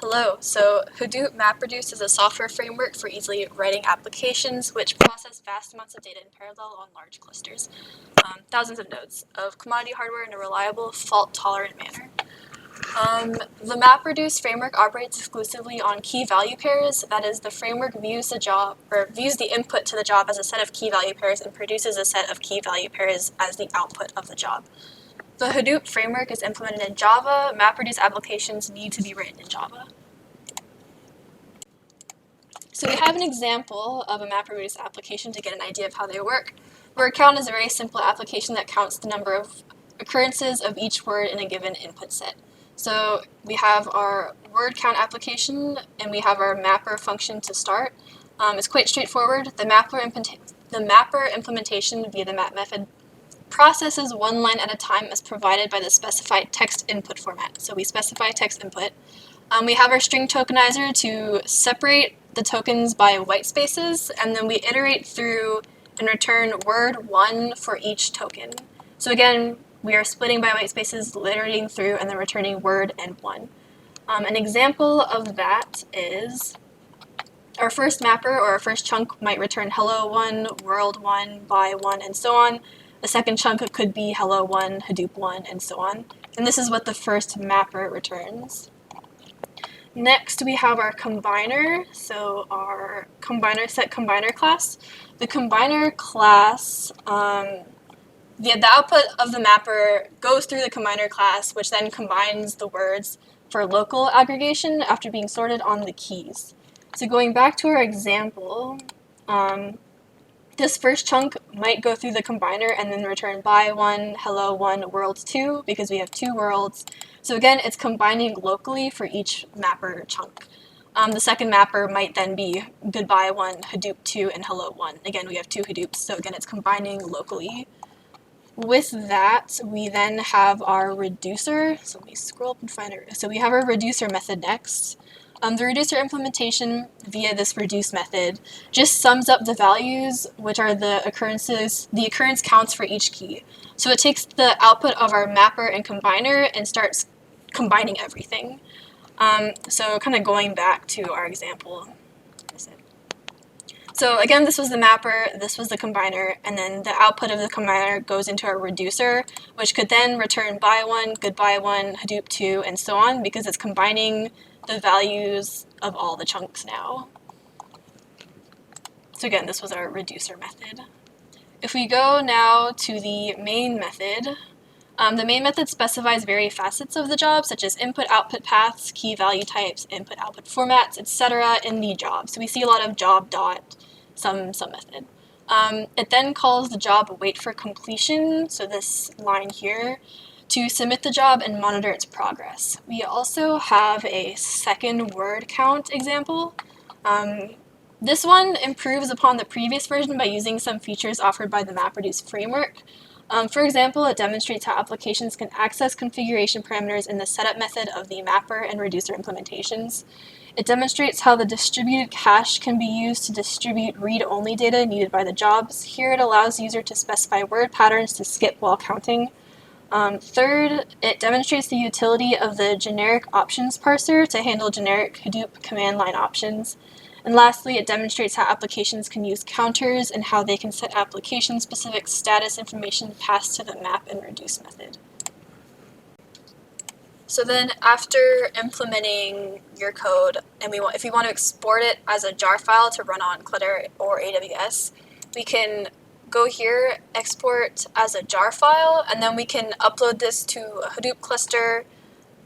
Hello. So Hadoop MapReduce is a software framework for easily writing applications which process vast amounts of data in parallel on large clusters, thousands of nodes of commodity hardware in a reliable, fault-tolerant manner. The MapReduce framework operates exclusively on key-value pairs. That is, the framework views the input to the job as a set of key-value pairs and produces a set of key-value pairs as the output of the job. The Hadoop framework is implemented in Java. MapReduce applications need to be written in Java. So we have an example of a MapReduce application to get an idea of how they work. Word count is a very simple application that counts the number of occurrences of each word in a given input set. So we have our word count application and we have our mapper function to start. It's quite straightforward. The mapper implementation via the map method processes one line at a time as provided by the specified text input format. So we specify text input. We have our string tokenizer to separate the tokens by white spaces, and then we iterate through and return word 1 for each token. So again, we are splitting by white spaces, iterating through, and then returning word and 1. An example of that is our first mapper or our first chunk might return hello 1, world 1, by 1, and so on. The second chunk could be hello 1, Hadoop 1, and so on. And this is what the first mapper returns. Next, we have our combiner, so our set combiner class. The combiner class, the output of the mapper goes through the combiner class, which then combines the words for local aggregation after being sorted on the keys. So going back to our example, this first chunk might go through the combiner and then return by 1, hello 1, world 2, because we have 2 worlds. So again, it's combining locally for each mapper chunk. The second mapper might then be goodbye 1, Hadoop 2, and hello 1. Again, we have 2 Hadoops, so again, it's combining locally. With that, we then have our reducer. So let me scroll up and find it. So we have our reducer method next. The reducer implementation via this reduce method just sums up the values, which are the occurrence counts for each key. So it takes the output of our mapper and combiner and starts combining everything. So kind of going back to our example. So again, this was the mapper, this was the combiner, and then the output of the combiner goes into our reducer, which could then return by 1, goodbye 1, Hadoop 2, and so on, because it's combining the values of all the chunks now. So again, this was our reducer method. If we go now to the main method, the main method specifies various facets of the job, such as input-output paths, key value types, input-output formats, etc. in the job. So we see a lot of job dot some method. It then calls the job wait for completion, so this line here, to submit the job and monitor its progress. We also have a second word count example. This one improves upon the previous version by using some features offered by the MapReduce framework. For example, it demonstrates how applications can access configuration parameters in the setup method of the mapper and reducer implementations. It demonstrates how the distributed cache can be used to distribute read-only data needed by the jobs. Here it allows the user to specify word patterns to skip while counting. Third, it demonstrates the utility of the generic options parser to handle generic Hadoop command line options. And lastly, it demonstrates how applications can use counters and how they can set application-specific status information passed to the map and reduce method. So then after implementing your code, and if we want to export it as a jar file to run on Cloudera or AWS, we can go here, export as a jar file, and then we can upload this to a Hadoop cluster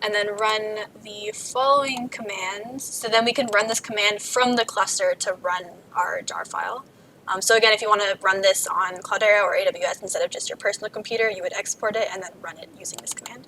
and then run the following commands. So then we can run this command from the cluster to run our jar file. So again, if you want to run this on Cloudera or AWS instead of just your personal computer, you would export it and then run it using this command.